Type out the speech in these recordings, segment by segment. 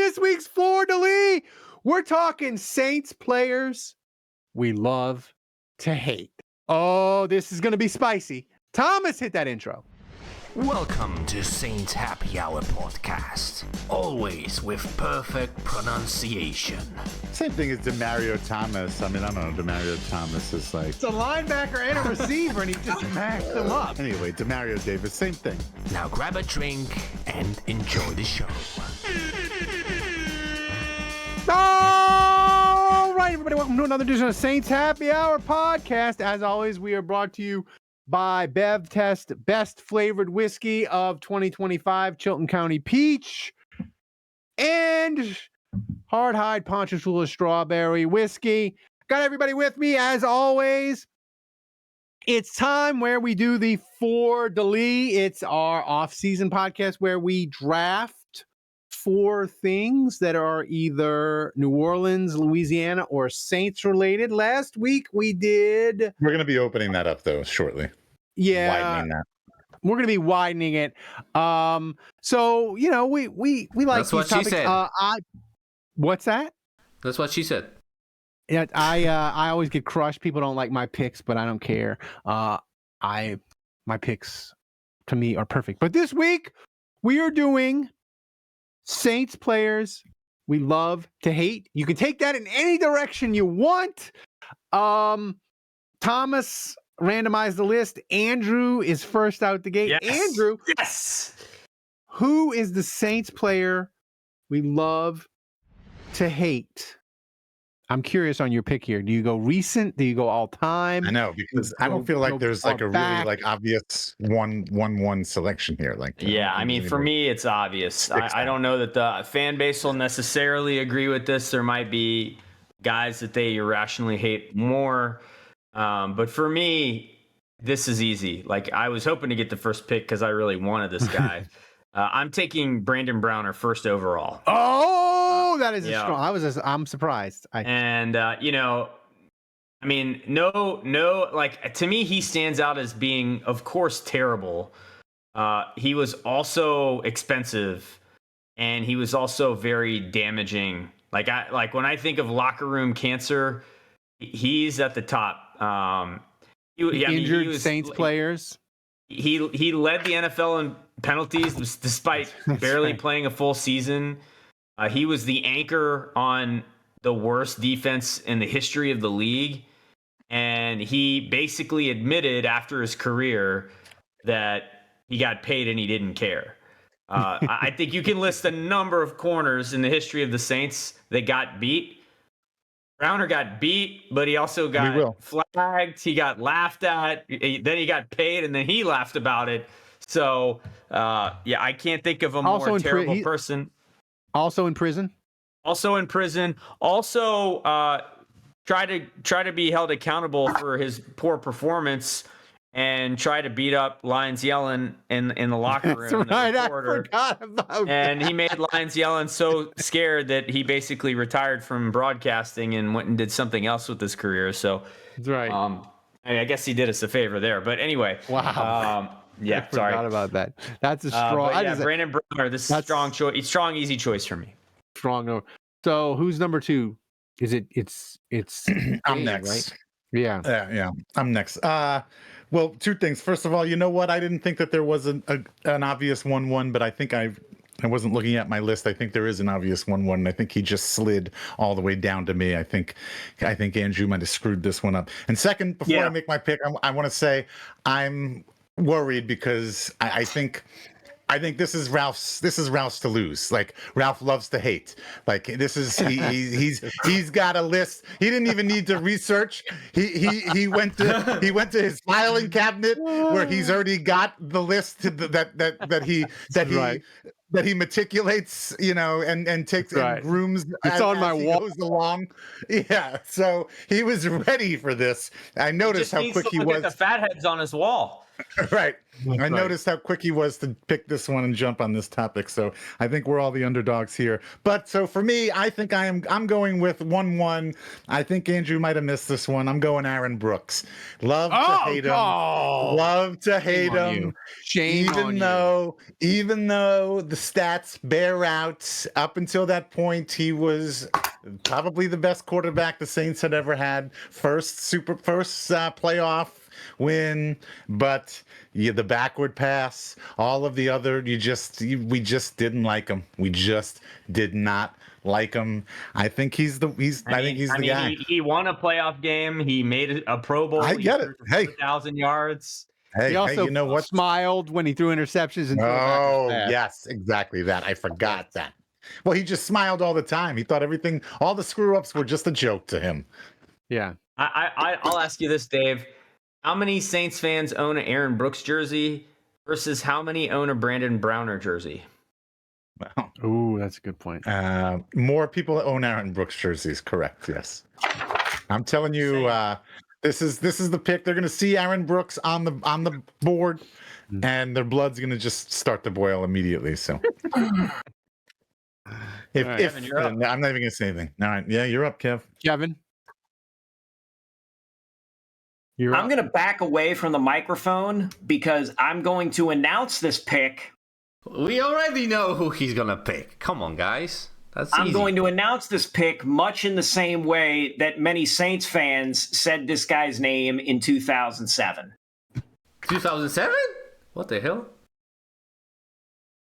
this week's Fleur de Lis. We're talking Saints players we love to hate. Oh, this is going to be spicy. Thomas, hit that intro. Welcome to Saints Happy Hour Podcast, always with perfect pronunciation. Same thing as Demario Thomas. I mean, I don't know, Demario Thomas is like... It's a linebacker and a receiver, and he just maxed them up. Anyway, Demario Davis, same thing. Now grab a drink and enjoy the show. All right, everybody, welcome to another edition of Saints Happy Hour Podcast. As always, we are brought to you by Bev Test, best flavored whiskey of 2025, Chilton County Peach, and Hard Hide Ponchatoula Strawberry Whiskey. Got everybody with me, as always. It's time where we do the Fleur de Lis. It's our off-season podcast where we draft 4 things that are either New Orleans, Louisiana, or Saints related. Last week we did... We're going to be opening that up, though, shortly. Yeah. Widening that. We're going to be widening it. So, you know, we like That's what these topics. she said. What's that? That's what she said. Yeah, I always get crushed. People don't like my picks, but I don't care. My picks to me are perfect. But this week we are doing Saints players we love to hate. You can take that in any direction you want. Thomas randomized the list. Andrew is first out the gate. Yes. Andrew, Yes. who is the Saints player we love to hate? I'm curious on your pick here. Do you go recent? Do you go all time? I know, because I don't feel like there's like a really like obvious one selection here. Like, Yeah, I mean, for me, it's obvious. I don't know that the fan base will necessarily agree with this. There might be guys that they irrationally hate more. But for me, this is easy. Like, I was hoping to get the first pick because I really wanted this guy. I'm taking Brandon Browner first overall. Oh, that is Yeah. strong. I'm surprised. You know, I mean, no, like, to me, he stands out as being, of course, terrible. He was also expensive, and he was also very damaging. Like when I think of locker room cancer, he's at the top. Injured Saints players. He led the NFL in penalties despite barely playing a full season. He was the anchor on the worst defense in the history of the league. And he basically admitted after his career that he got paid and he didn't care. I think you can list a number of corners in the history of the Saints that got beat. Browner got beat, but he also got flagged. He got laughed at. Then he got paid, and then he laughed about it. So, yeah, I can't think of a more terrible person. Also in prison. Also in prison. Also, try to be held accountable for his poor performance and try to beat up Lions Yellen in the locker room. That's right. I forgot about that. And he made Lions Yellen so scared that he basically retired from broadcasting and went and did something else with his career. So, that's right. I guess he did us a favor there. But anyway. Wow. Yeah, I forgot about that. That's a strong. Yeah, Brandon Browner. This is a strong choice. Strong, easy choice for me. Strong. So who's number 2? Is it? It's. I'm next. Right? Yeah. Yeah. I'm next. Well, 2 things. First of all, you know what? I didn't think that there was an obvious 1-1, but I think I wasn't looking at my list. I think there is an obvious 1-1, and I think he just slid all the way down to me. I think Andrew might have screwed this one up. And second, before I make my pick, I want to say I'm worried because I think this is Ralph's to lose. Like, Ralph loves to hate. Like, this is he's got a list. He didn't even need to research. He went to his filing cabinet where he's already got the list that he meticulates, you know, and takes and grooms. It's on my wall. Goes along. Yeah, so he was ready for this. I noticed how quick he was. Get the fatheads on his wall. Right. That's I right. noticed how quick he was to pick this one and jump on this topic. So I think we're all the underdogs here. But so for me, I think I'm going with 1-1. I think Andrew might have missed this one. I'm going Aaron Brooks. Love to hate him. Love to hate Shame on him. you. Shame on Even though the stats bear out, up until that point, he was probably the best quarterback the Saints had ever had. First playoff win, but yeah, the backward pass, all of the other, we just didn't like him. We just did not like him. I think he's the guy. He won a playoff game. He made a Pro Bowl. I get it. Hey, 1,000 yards. Hey, He also you know what? smiled when he threw interceptions and Oh, yes, exactly that. I forgot that. Well, he just smiled all the time. He thought all the screw ups were just a joke to him. Yeah. I'll ask you this, Dave. How many Saints fans own an Aaron Brooks jersey versus how many own a Brandon Browner jersey? Well, Ooh, that's a good point. more people own Aaron Brooks jerseys. Correct. Yes. I'm telling you, this is the pick. They're going to see Aaron Brooks on the board, and their blood's going to just start to boil immediately. So, Kevin, you're up. I'm not even going to say anything. All right. Yeah, you're up, Kev. Kevin? I'm going to back away from the microphone because I'm going to announce this pick. We already know who he's gonna pick. Come on, guys. That's I'm easy. going to announce this pick much in the same way that many Saints fans said this guy's name in 2007. 2007? What the hell?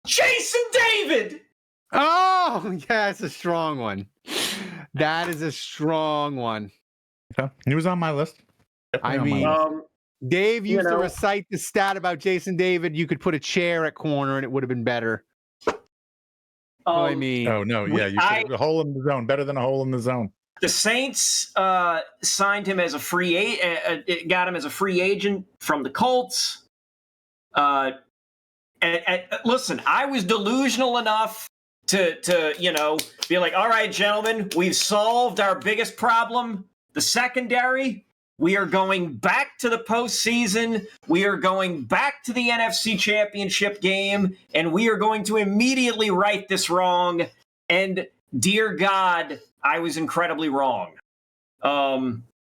Jason David! Oh, yeah, it's a strong one. That is a strong one. Okay. He was on my list. I Definitely on my mean, list. Dave used to know. recite the stat about Jason David. You could put a chair at corner and it would have been better. I mean, Oh no, yeah, you could, a hole in the zone, better than a hole in the zone. The Saints signed him as a got him as a free agent from the Colts. Listen, I was delusional enough to be like, all right, gentlemen, we've solved our biggest problem, the secondary. We are going back to the postseason. We are going back to the NFC Championship game, and we are going to immediately right this wrong. And dear God, I was incredibly wrong.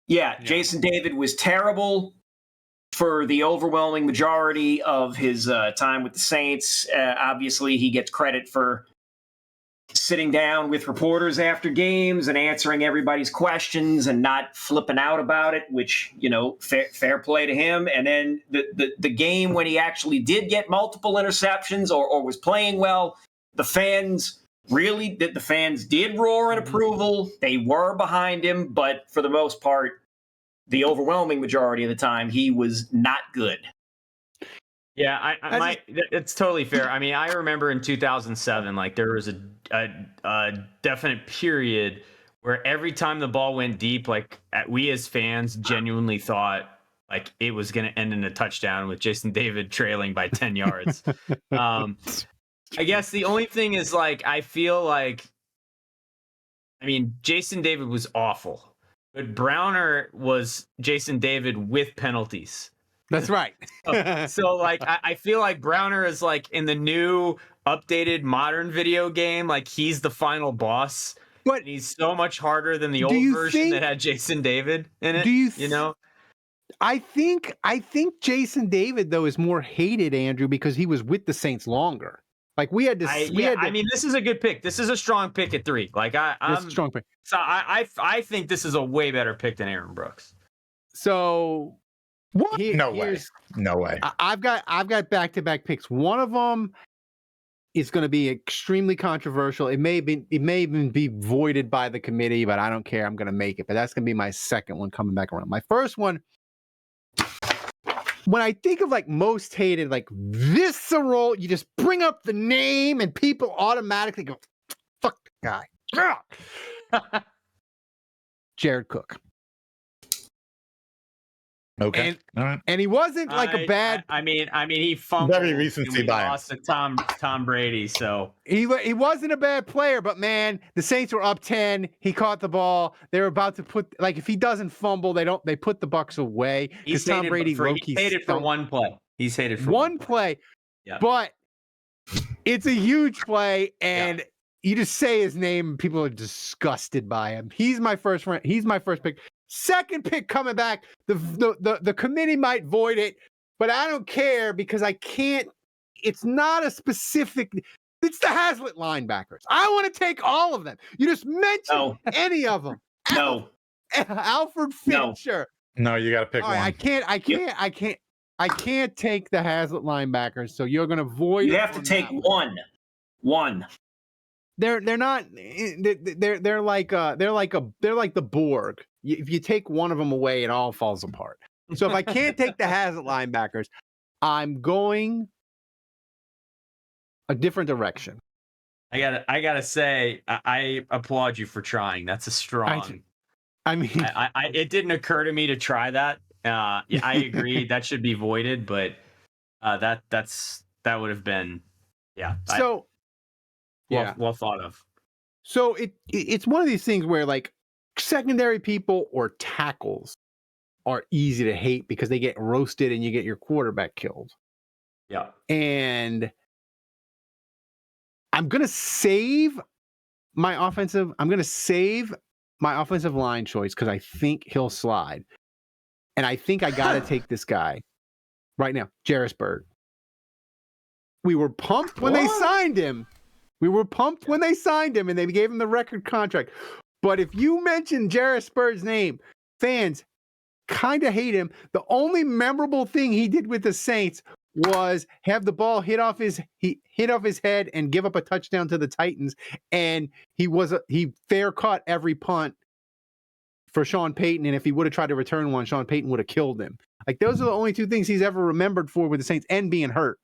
Jason David was terrible for the overwhelming majority of his time with the Saints. Obviously, he gets credit for sitting down with reporters after games and answering everybody's questions and not flipping out about it, which, fair play to him. And then the game when he actually did get multiple interceptions or was playing well, the fans did roar in approval. They were behind him, but for the most part, the overwhelming majority of the time, he was not good. Yeah, it's totally fair. I mean, I remember in 2007, like there was a definite period where every time the ball went deep, like we as fans genuinely thought like it was going to end in a touchdown with Jason David trailing by 10 yards. I guess the only thing is like I feel like, I mean, Jason David was awful, but Browner was Jason David with penalties. that's right. So like I feel like Browner is like in the new updated modern video game, like he's the final boss, But and he's so much harder than the do old you version think- that had Jason David in it. Do you you know? I think Jason David though is more hated, Andrew, because he was with the Saints longer. Like we had to. I mean, this is a good pick. This is a strong pick at 3. Like I'm strong pick. So I think this is a way better pick than Aaron Brooks. So What? No way. No way. I've got back-to-back picks. One of them is going to be extremely controversial. It may even be voided by the committee, but I don't care. I'm going to make it. But that's going to be my second one coming back around. My first one, when I think of like most hated, like visceral, you just bring up the name and people automatically go, "Fuck the guy." Jared Cook. Okay. All right. And he wasn't like a bad. I mean, he fumbled. Very recency and we bias. lost to Tom Brady. So He wasn't a bad player, but man, the Saints were up 10. He caught the ball. They were about to put if he doesn't fumble, they put the Bucks away he because Tom Brady paid it for one play. He's hated for one play, Yeah. but it's a huge play, and you just say his name, and people are disgusted by him. He's my first friend. He's my first pick. Second pick coming back. The committee might void it, but I don't care because I can't. It's not a specific. It's the Hazlitt linebackers. I want to take all of them. You just mentioned any of them. No. Alfred No. Fisher. No, you got to pick All one. right, I can't take the Hazlitt linebackers. So you're going to void. You it have to on take that one. one. They're not. They're like the Borg. If you take one of them away, it all falls apart. So if I can't take the Hazlitt linebackers, I'm going a different direction. I gotta say, I applaud you for trying. That's a strong. I mean, it didn't occur to me to try that. I agree that should be voided, but that would have been, so well thought of. So it's one of these things where like secondary people or tackles are easy to hate because they get roasted and you get your quarterback killed. Yeah, and I'm gonna save my offensive line choice because I think he'll slide. And I think I got to take this guy right now, Jairus Byrd. We were pumped when they signed him. And they gave him the record contract. But if you mention Jairus Byrd's name, fans kind of hate him. The only memorable thing he did with the Saints was have the ball hit off his head and give up a touchdown to the Titans. And he fair caught every punt for Sean Payton, and if he would have tried to return one, Sean Payton would have killed him. Like those are the only two things he's ever remembered for with the Saints, and being hurt.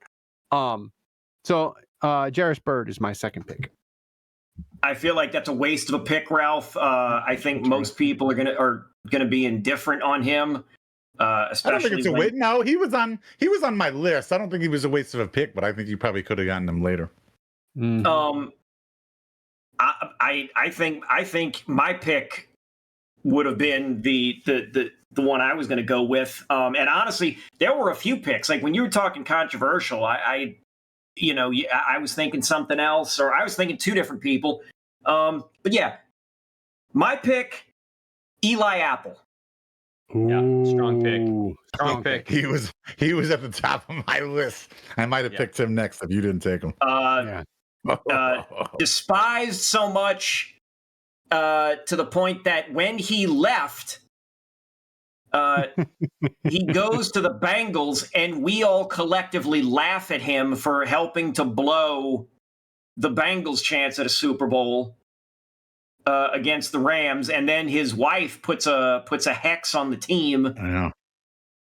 So Jairus Byrd is my second pick. I feel like that's a waste of a pick, Ralph. I think most people are gonna be indifferent on him. Especially I don't think it's a waste. No, he was on my list. I don't think he was a waste of a pick, but I think you probably could have gotten him later. Mm-hmm. I think my pick would have been the one I was going to go with. And honestly, there were a few picks. Like when you were talking controversial, I was thinking something else, or I was thinking two different people. But yeah, my pick, Eli Apple. Yeah, strong pick. He was at the top of my list. I might have picked him next if you didn't take him. Despised so much to the point that when he left, he goes to the Bengals, and we all collectively laugh at him for helping to blow the Bengals' chance at a Super Bowl against the Rams, and then his wife puts a hex on the team. I know.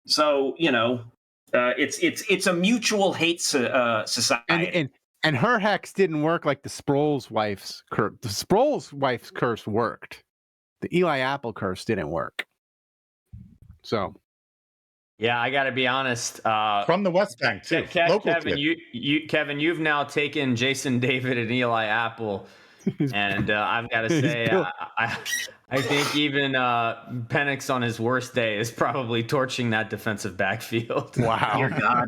So it's a mutual hate society. And her hex didn't work like the Sproles wife's curse. The Sproles wife's curse worked. The Eli Apple curse didn't work. So, yeah, I got to be honest. From the West Bank, too. Kevin, Kevin, you've now taken Jason David and Eli Apple, and I've got to say, I think even Penix on his worst day is probably torching that defensive backfield. Wow. Dear God.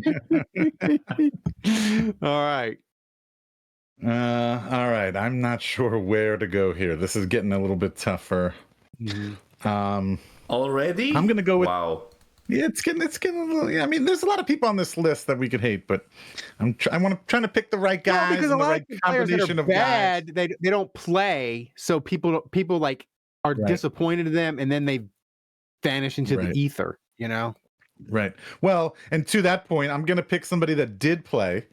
All right. All right. I'm not sure where to go here. This is getting a little bit tougher. Already? I'm gonna go with. Wow. Yeah, it's getting a little. Yeah, I mean, there's a lot of people on this list that we could hate, but I'm trying to pick the right guys because and a the lot right of players that combination are of guys. bad, they don't play, so people like are disappointed in them, and then they vanish into the ether. You know. Right. Well, and to that point, I'm gonna pick somebody that did play.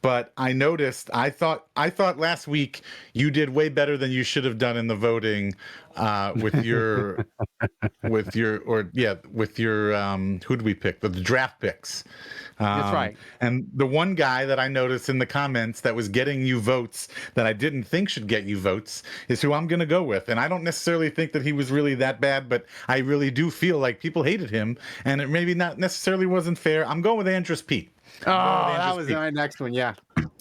But I noticed, I thought last week you did way better than you should have done in the voting with your who did we pick? The draft picks. That's right. And the one guy that I noticed in the comments that was getting you votes that I didn't think should get you votes is who I'm going to go with. And I don't necessarily think that he was really that bad, but I really do feel like people hated him, and it maybe not necessarily wasn't fair. I'm going with Andrus Peat. Oh, that was my next one. Yeah.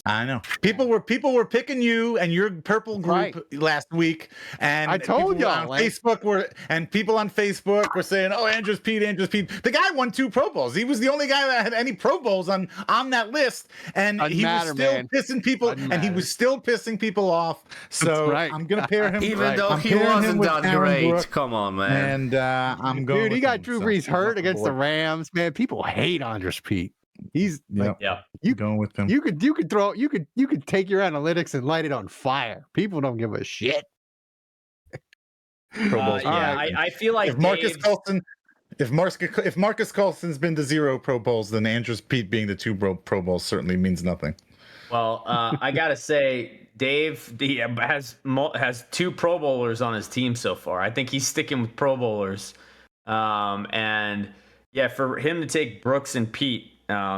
I know people were picking you and your purple group last week, and I told people y'all on Facebook were saying, "Oh, Andrews Pete." The guy won 2 Pro Bowls. He was the only guy that had any Pro Bowls on that list, and he was still pissing people, and he was still pissing people off. So I'm gonna pair him, even though he wasn't that great. Come on, man. And I'm going. Dude, he got Drew Brees hurt against the Rams. Man, people hate Andres Pete. He's you going with him. You could take your analytics and light it on fire. People don't give a shit. I feel like if Marcus Colston's been to 0 Pro Bowls, then Andres Pete being the 2 Pro Bowls certainly means nothing. Well, I gotta say, Dave has 2 Pro Bowlers on his team so far. I think he's sticking with Pro Bowlers, and yeah, for him to take Brooks and Pete.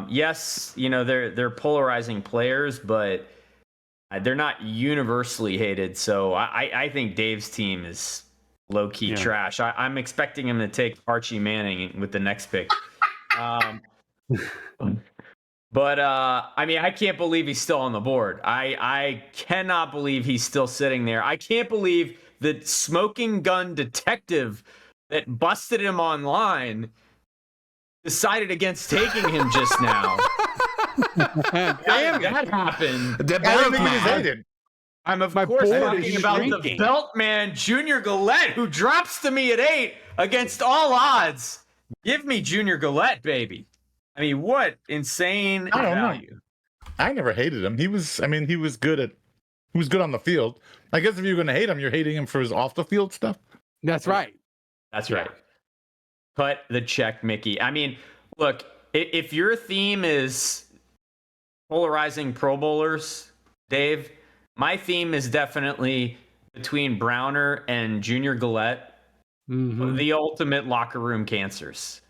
Yes, they're polarizing players, but they're not universally hated. So I think Dave's team is low-key trash. I'm expecting him to take Archie Manning with the next pick. But I can't believe he's still on the board. I cannot believe he's still sitting there. I can't believe the smoking gun detective that busted him online decided against taking him just now. Damn, that happened. I'm of course talking about the Beltman Junior Gillette, who drops to me at 8 against all odds. Give me Junior Gillette, baby. I mean, what insane value. I never hated him. He was good on the field. I guess if you're going to hate him, you're hating him for his off the field stuff. That's right. That's right. Cut the check, Mickey. I mean, look, if your theme is polarizing Pro Bowlers, Dave, my theme is definitely between Browner and Junior Gillette, the ultimate locker room cancers.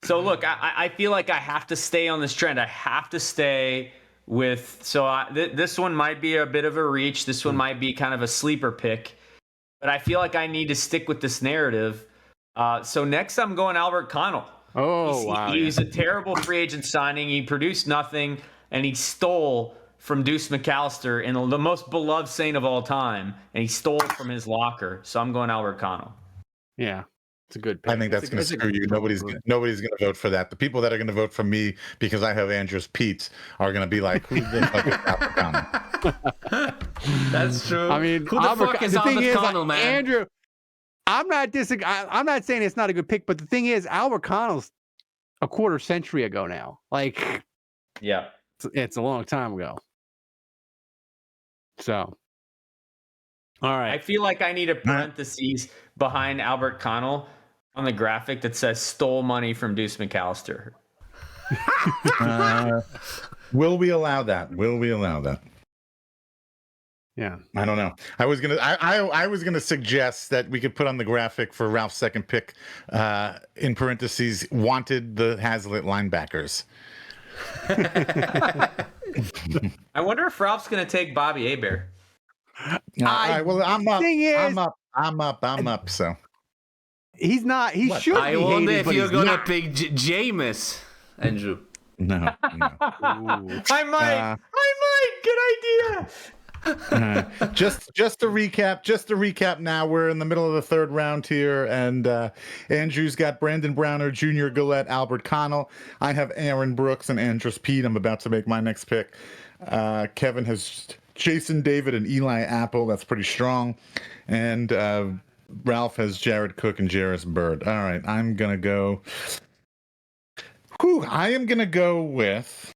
So look, I feel like I have to stay on this trend. I have to stay with. This one might be a bit of a reach. This one might be kind of a sleeper pick. But I feel like I need to stick with this narrative. So next I'm going Albert Connell. He's a terrible free agent signing. He produced nothing, and he stole from Deuce McAllister, in the most beloved Saint of all time, and he stole from his locker. So I'm going Albert Connell. Yeah, it's a good pick. I think that's going to screw you. Nobody's going to vote for that. The people that are going to vote for me because I have Andres Pete are going to be like, who the fuck is Albert Connell? That's true. I mean, who the fuck is Albert Connell, man? Andrew, I'm not saying it's not a good pick, but the thing is, Albert Connell's a quarter century ago now. Like, yeah, it's a long time ago. So, all right. I feel like I need a parentheses behind Albert Connell on the graphic that says stole money from Deuce McAllister. Will we allow that? Yeah, I don't know. I was gonna suggest that we could put on the graphic for Ralph's second pick, in parentheses, wanted the Hazlitt linebackers. I wonder if Ralph's gonna take Bobby Hebert. I'm up. So he's not. He should. I wonder if you're gonna pick Jameis, Andrew. No. I might. Good idea. Just to recap now, we're in the middle of the 3rd round here, and Andrew's got Brandon Browner, Junior Gillette, Albert Connell. I have Aaron Brooks and Andres Pete. I'm about to make my next pick. Kevin has Jason David and Eli Apple. That's pretty strong. And Ralph has Jared Cook and Jarris Bird. All right, I'm gonna go. I am gonna go with.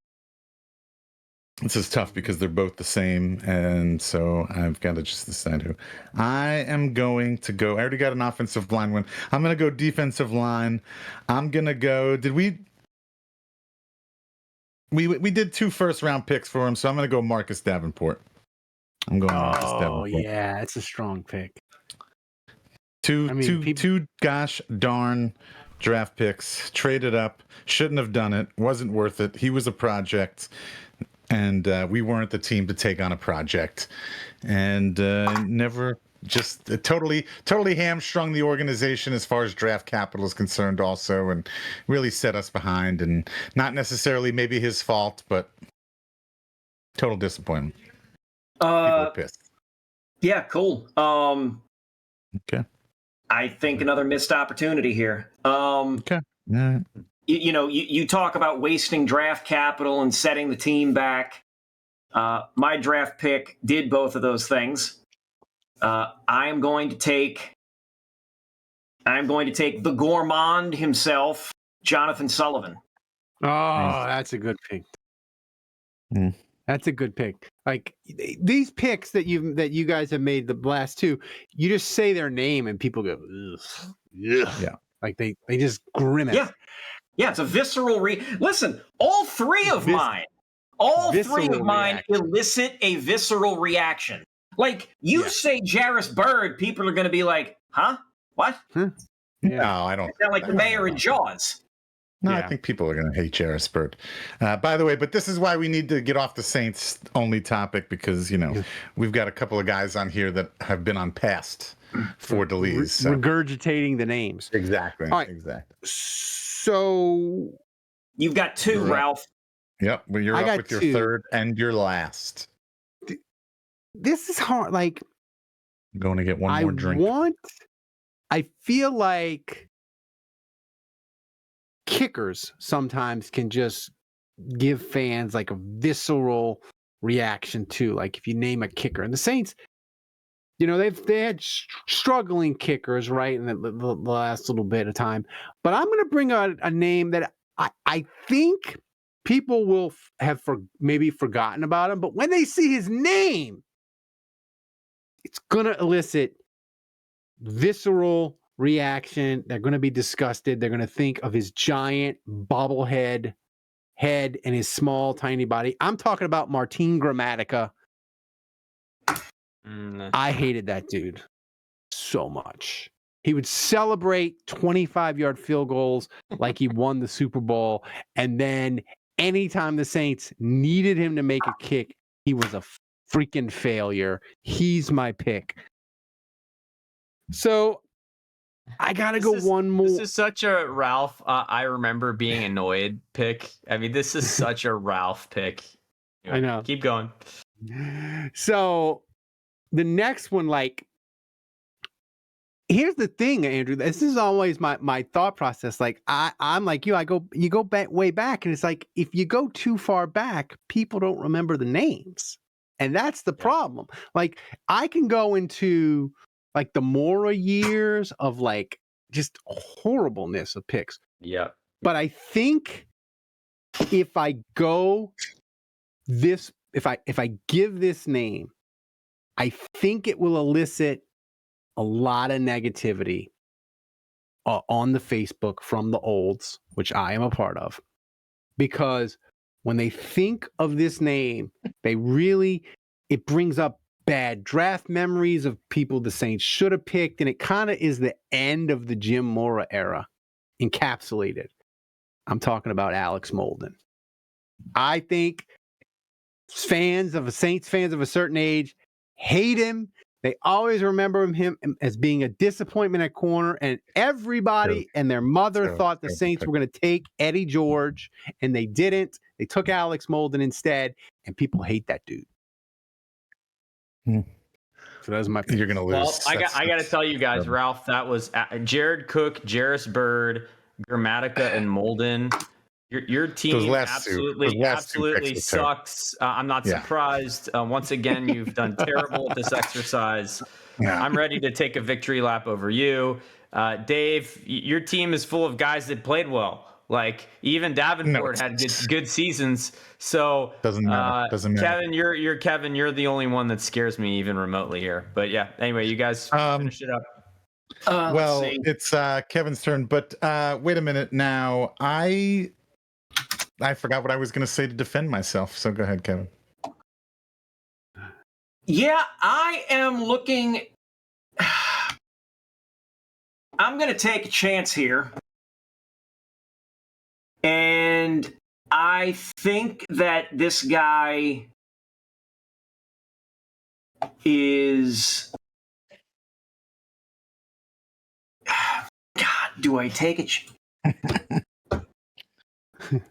This is tough because they're both the same, and so I've got to just decide who. I am going to go. I already got an offensive line one. I'm going to go defensive line. I'm going to go. Did we did 2 first-round picks for him, so I'm going to go Marcus Davenport. I'm going Marcus Davenport. Oh, yeah, it's a strong pick. Two gosh darn draft picks. Traded up. Shouldn't have done it. Wasn't worth it. He was a project. And we weren't the team to take on a project, and never just totally hamstrung the organization as far as draft capital is concerned also, and really set us behind, and not necessarily maybe his fault, but total disappointment. People are pissed. Yeah, cool. Okay. I think another missed opportunity here. Okay. Yeah. You talk about wasting draft capital and setting the team back. My draft pick did both of those things. I'm going to take the gourmand himself, Jonathan Sullivan. Oh, that's a good pick. Mm. That's a good pick. Like these picks that you guys have made, the last two, you just say their name and people go, ugh. Yeah. Like they just grimace. Yeah, it's a visceral listen, all three of mine elicit a visceral reaction. Like you say Jarris Bird, people are going to be like, huh? What? Yeah. No, I don't. Sound like the mayor in Jaws. No, Yeah. I think people are going to hate Jarris Bird. By the way, but this is why we need to get off the Saints only topic, because, we've got a couple of guys on here that have been on past for Delees. So. Regurgitating the names. Exactly. All right. Exactly. So You've got two, You're right. Ralph. Yep. Well, you're I up got with your two. third and your last. this is hard. Like I'm going to get one more drink. I feel like kickers sometimes can just give fans like a visceral reaction too. Like if you name a kicker, and the Saints, they had struggling kickers, right, in the last little bit of time. But I'm going to bring a name that I think people will have maybe forgotten about him, but when they see his name, it's going to elicit visceral reaction. They're going to be disgusted. They're going to think of his giant bobblehead head and his small, tiny body. I'm talking about Martin Gramatica. I hated that dude so much. He would celebrate 25-yard field goals like he won the Super Bowl. And then anytime the Saints needed him to make a kick, he was a freaking failure. He's my pick. So I got to go one more. This is such a Ralph, I remember being annoyed pick. I mean, this is such a Ralph pick. I know. Keep going. So the next one, like, here's the thing, Andrew. This is always my thought process. Like I'm like you. You go back way back, and it's like if you go too far back, people don't remember the names, and that's the problem. Like I can go into like the Mora years of like just horribleness of picks. Yeah. But I think if I go this, if I give this name, I think it will elicit a lot of negativity on the Facebook from the olds, which I am a part of, because when they think of this name, it brings up bad draft memories of people the Saints should have picked, and it kind of is the end of the Jim Mora era encapsulated. I'm talking about Alex Molden. I think Saints fans of a certain age hate him. They always remember him as being a disappointment at corner, and everybody and their mother thought the Saints were going to take Eddie George, and they didn't. They took Alex Molden instead, and people hate that dude. So that's my pick. You're going to lose. Well, I got to tell you guys, Ralph, that was Jared Cook, Jarris Bird, Gramatica, and Molden. Your team absolutely sucks. I'm not surprised. Once again, you've done terrible at this exercise. Yeah. I'm ready to take a victory lap over you. Dave, your team is full of guys that played well. Like even Davenport had good seasons. So doesn't matter. Kevin, you're Kevin. You're the only one that scares me even remotely here. But yeah, anyway, you guys finish it up. Well, it's Kevin's turn, but wait a minute now. I forgot what I was going to say to defend myself. So go ahead, Kevin. Yeah, I am looking. I'm going to take a chance here. And I think that this guy is do I take a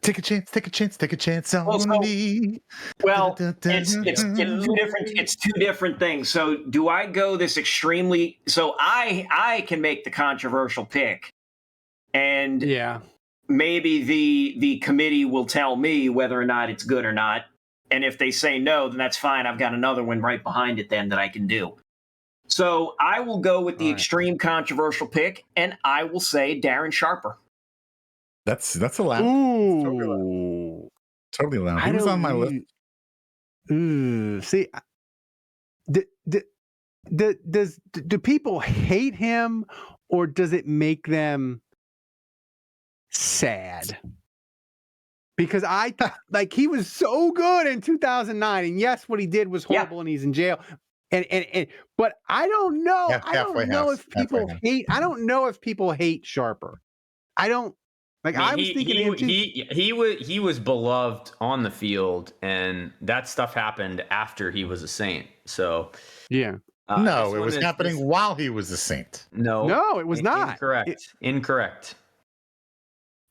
Take a chance, take a chance, take a chance on Also, me. Well, it's two different things. So do I go this extremely? So I can make the controversial pick, and Yeah. maybe the committee will tell me whether or not it's good or not. And if they say no, then that's fine. I've got another one right behind it then that I can do. So I will go with the All right. extreme controversial pick, and I will say Darren Sharper. That's allowed. Ooh. Totally allowed. He was on my list. See, do people hate him, or does it make them sad? Because like he was so good in 2009, and yes, what he did was horrible, and he's in jail. And but I don't know. Yeah, I don't know if people hate. I don't know if people hate Sharper. I don't. Like I was thinking him too. He was beloved on the field, and that stuff happened after he was a Saint. So Yeah. No, it was happening while he was a Saint. No, it was not. Incorrect.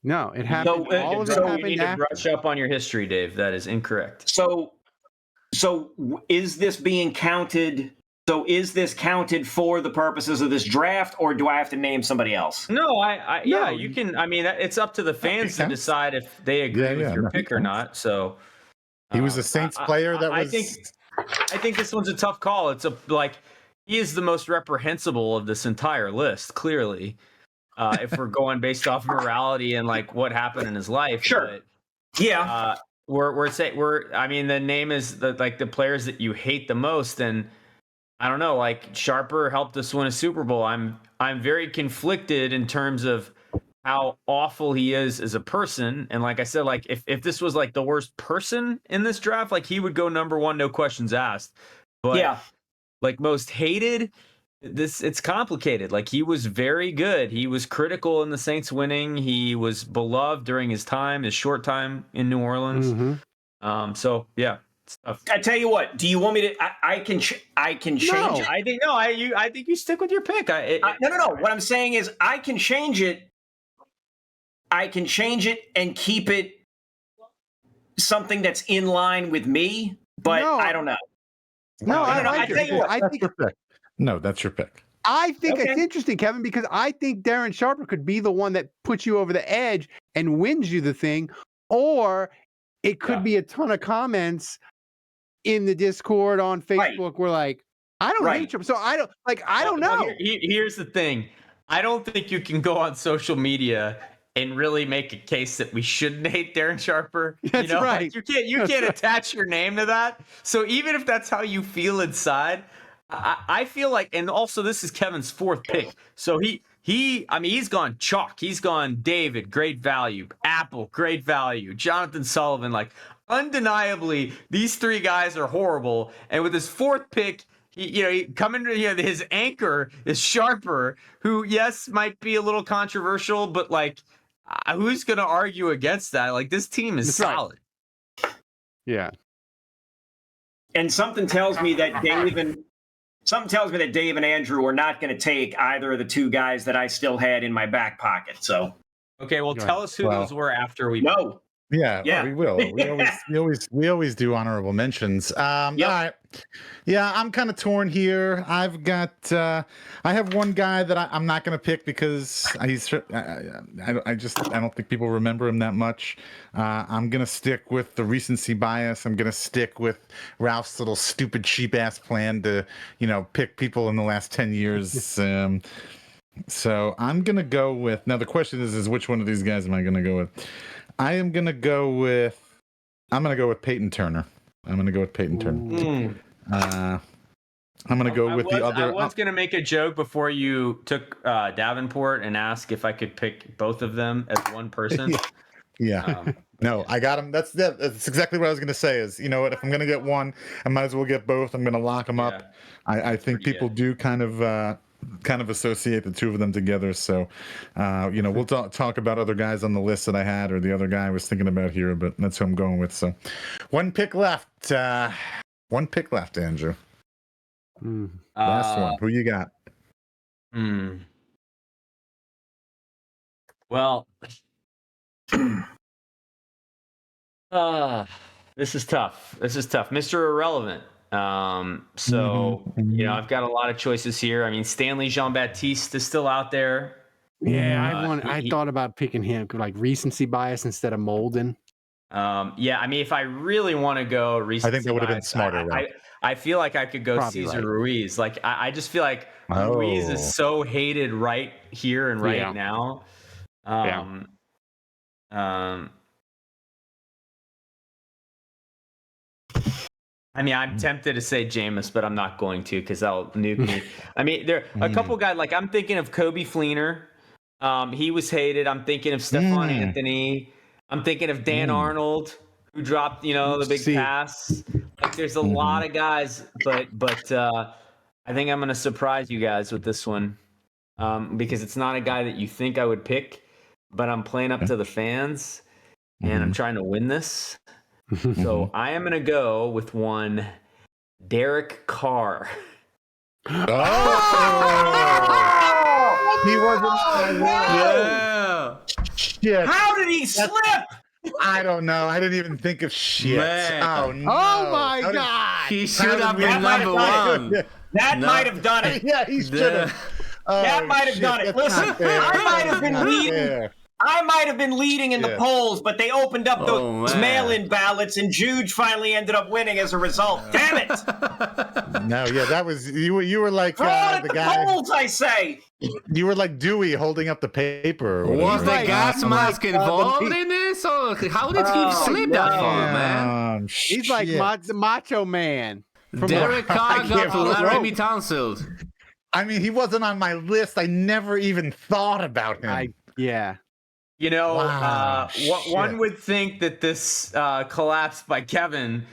No, it happened. All of it You happened need to after. brush up on your history, Dave. That is incorrect. So is this being counted? So is this counted for the purposes of this draft, or do I have to name somebody else? No, yeah, No. you can. I mean, it's up to the fans to decide if they agree with your pick or not. So he was a Saints player that was. I think this one's a tough call. It's he is the most reprehensible of this entire list, clearly. If we're going based off morality and like what happened in his life, Sure. But, Yeah. I mean, the name is the players that you hate the most, and I don't know. Like Sharper helped us win a Super Bowl. I'm very conflicted in terms of how awful he is as a person. And like I said, like if this was like the worst person in this draft, like he would go number one, no questions asked. But Yeah. like most hated, it's complicated. Like he was very good. He was critical in the Saints winning. He was beloved during his short time in New Orleans. Mm-hmm. So yeah. I tell you what. Do you want me to? I can change it. I think you stick with your pick. No. What I'm saying is, I can change it. I can change it and keep it something that's in line with me. But I don't know. No, I I like tell you it. what. I think. No, that's your pick. I think Okay. it's interesting, Kevin, because I think Darren Sharper could be the one that puts you over the edge and wins you the thing, or it could be a ton of comments in the Discord on Facebook. We're like, I don't hate Sharper, so I don't know. Well, here's the thing. I don't think you can go on social media and really make a case that we shouldn't hate Darren Sharper. That's right. Like you can't attach your name to that. So even if that's how you feel inside, I feel like, and also this is Kevin's fourth pick. So he's gone chalk. He's gone David, great value. Apple, great value. Jonathan Sullivan, like undeniably, these three guys are horrible. And with his fourth pick, his anchor is Sharper, who yes might be a little controversial, but like, who's gonna argue against that? Like this team is solid. Right. Yeah. And something tells me that Dave and Andrew are not going to take either of the two guys that I still had in my back pocket. So okay, well, tell us who those were after we. No. Yeah, we will. We always do honorable mentions. All right. Yeah, I'm kind of torn here. I have one guy that I'm not going to pick because I don't think people remember him that much. I'm going to stick with the recency bias. I'm going to stick with Ralph's little stupid cheap ass plan to, pick people in the last 10 years. So I'm going to go with, now the question is which one of these guys am I going to go with? I'm going to go with Peyton Turner. I'm going to go with Peyton Turner. I'm going to go with the other. I was going to make a joke before you took Davenport and ask if I could pick both of them as one person. Yeah. No, I got him. That's exactly what I was going to say is, you know what, if I'm going to get one, I might as well get both. I'm going to lock them up. I think people do kind of associate the two of them together. So, we'll talk about other guys on the list that I had or the other guy I was thinking about here, but that's who I'm going with. So one pick left, Andrew. Last one. Who you got? Well, this is tough. Mr. Irrelevant. So, I've got a lot of choices here. I mean, Stanley Jean-Baptiste is still out there. Yeah, I thought about picking him, like recency bias instead of Molden. I mean, if I really want to go recency I think that would have been bias, smarter. Right? I feel like I could go Probably Cesar right. Ruiz. Like, I just feel like Ruiz is so hated right here and right now. I mean, I'm tempted to say Jameis, but I'm not going to because that'll nuke me. I mean, there are a couple guys, like I'm thinking of Kobe Fleener. He was hated. I'm thinking of Stephon Anthony. I'm thinking of Dan Arnold, who dropped, the big pass. Like, there's a lot of guys, but I think I'm going to surprise you guys with this one because it's not a guy that you think I would pick, but I'm playing up to the fans, and I'm trying to win this. So I am going to go with one Derek Carr. Oh! He wasn't. Yeah. Shit. How did he slip? I don't know. I didn't even think of shit. Man. Oh no! Oh my God! He should have did been we- number one. That No. might have done it. Yeah, he should have. That might have done it. Listen, I might have been leading. I might have been leading in the polls, but they opened up those mail-in ballots, and Juge finally ended up winning as a result. Damn it! No, yeah, that was you. You were like Fraud the at the guy. polls, I say. You were like Dewey holding up the paper. Or Was whatever. the gas mask involved in this? Or how did he slip that far, man? He's like the Macho Man. Derek Carr got can't believe- Laramie Tonsils. I mean, he wasn't on my list. I never even thought about him. Wow, one shit. would think that this collapse by Kevin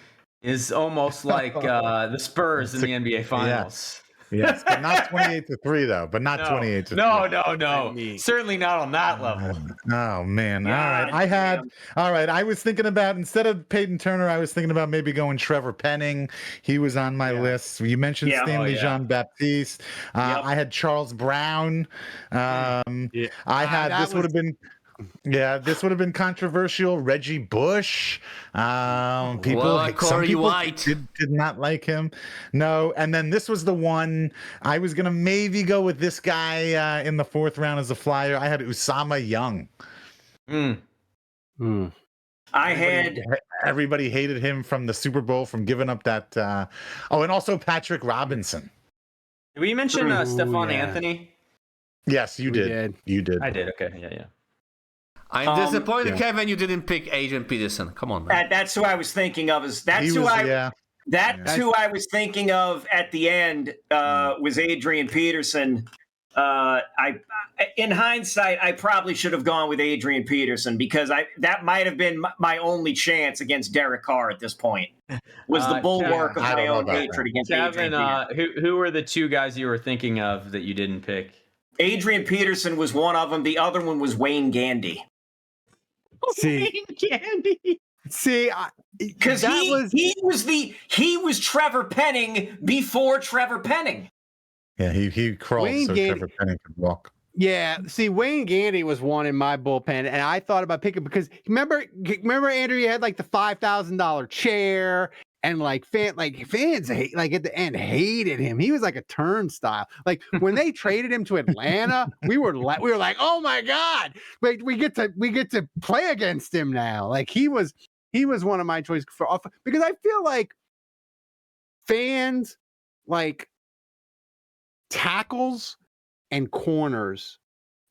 is almost like the Spurs in the NBA Finals. Yes, but not 28-3 though. But not 28-3. No. Certainly not on that level. Oh man! God All right. I was thinking about, instead of Peyton Turner, I was thinking about maybe going Trevor Penning. He was on my list. You mentioned Stanley Jean-Baptiste. I had Charles Brown. I had this would have been. Yeah, this would have been controversial. Reggie Bush. Some Corey people White did not like him. No, and then this was the one I was gonna maybe go with this guy in the fourth round as a flyer. I had Usama Young. Everybody hated him from the Super Bowl, from giving up that. And also Patrick Robinson. Did we mention Stephon Anthony? Yes, you did. You did. I did. Okay. Yeah. I'm disappointed, Kevin, you didn't pick Adrian Peterson. Come on, man. That's who I was thinking of. That's who I was thinking of at the end. Was Adrian Peterson. In hindsight, I probably should have gone with Adrian Peterson because that might have been my only chance against Derek Carr at this point. Was the bulwark of my own hatred against Kevin, Adrian Peterson. who were the two guys you were thinking of that you didn't pick? Adrian Peterson was one of them. The other one was Wayne Gandy. Because he was Trevor Penning before Trevor Penning. Yeah, he crawled so Trevor Penning could walk. Yeah, see, Wayne Gandy was one in my bullpen, and I thought about picking because remember, Andrew, you had like the $5,000 chair, and fans at the end hated him. He was like a turnstile. Like when they traded him to Atlanta, we were like, oh my God, like we get to play against him now. Like he was one of my choices because I feel like fans like tackles and corners,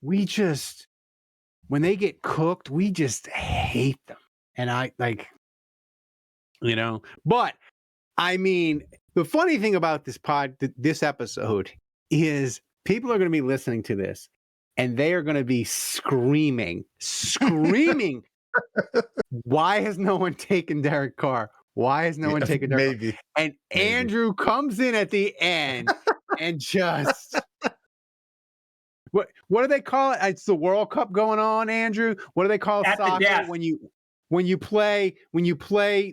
when they get cooked, we just hate them. And but I mean, the funny thing about this episode is people are going to be listening to this and they are going to be screaming, why has no one taken Derek Carr? Why has no one taken Derek Carr? And Andrew comes in at the end and just what do they call it? It's the World Cup going on, Andrew. What do they call soccer when you play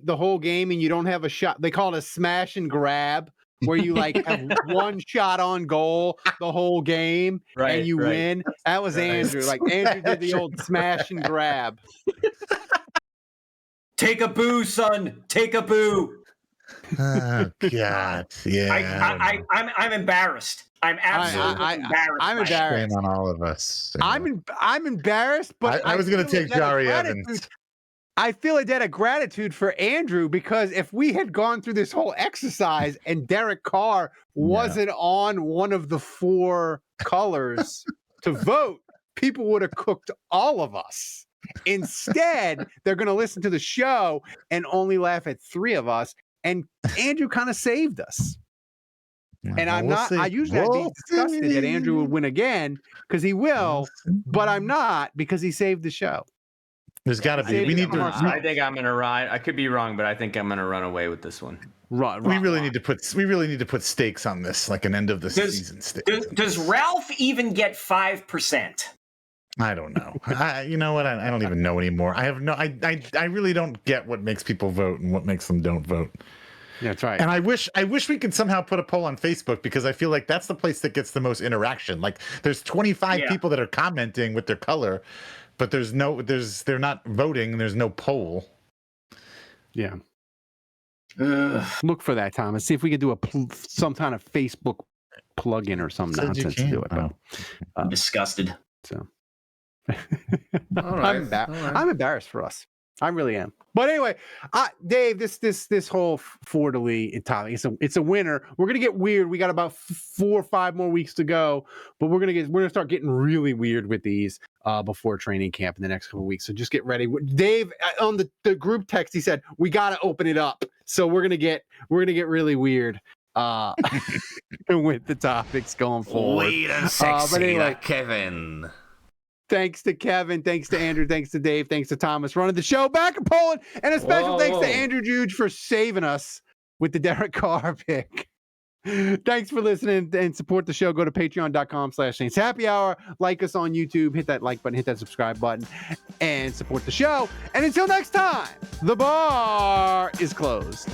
the whole game and you don't have a shot? They call it a smash and grab. where you like have one shot on goal the whole game and you win. That was Andrew. Like Andrew did the old smash and grab. Take a boo, son. Take a boo. Oh God, yeah. I'm embarrassed. I'm absolutely embarrassed. I'm embarrassed. Shame on all of us. I'm embarrassed, but I was going to take Jari Evans. I feel a debt of gratitude for Andrew because if we had gone through this whole exercise and Derek Carr wasn't on one of the 4 colors to vote, people would have cooked all of us. Instead, they're going to listen to the show and only laugh at 3 of us. And Andrew kind of saved us. And I'm not, I usually I'd be disgusted that Andrew would win again because he will, but I'm not because he saved the show. There's got to be. We need to. I think I'm gonna ride. I could be wrong, but I think I'm gonna run away with this one. We really need to put stakes on this, like an end of the season stakes. Does Ralph even get 5%? I don't know. You know what? I don't even know anymore. I have no. I really don't get what makes people vote and what makes them don't vote. Yeah, that's right. And I wish we could somehow put a poll on Facebook because I feel like that's the place that gets the most interaction. Like there's 25 people that are commenting with their color, but they're not voting. There's no poll. Yeah. Look for that, Thomas. See if we could do some kind of Facebook plug-in or some nonsense to do it. But, I'm disgusted. So All right. I'm embarrassed for us. I really am. But anyway, Dave, this whole Fleur de Lis topic, it's a winner. We're gonna get weird. We got about 4 or 5 more weeks to go, but we're gonna start getting really weird with these before training camp in the next couple of weeks. So just get ready. Dave on the group text, he said we gotta open it up. So we're gonna get really weird with the topics going forward. Weird and sexy, but anyway, like Kevin. Thanks to Kevin, thanks to Andrew, thanks to Dave, thanks to Thomas running the show back in Poland, and a special thanks to Andrew Juge for saving us with the Derek Carr pick. Thanks for listening and support the show. Go to patreon.com/Saints Happy Hour. Like us on YouTube, hit that like button, hit that subscribe button, and support the show. And until next time, the bar is closed.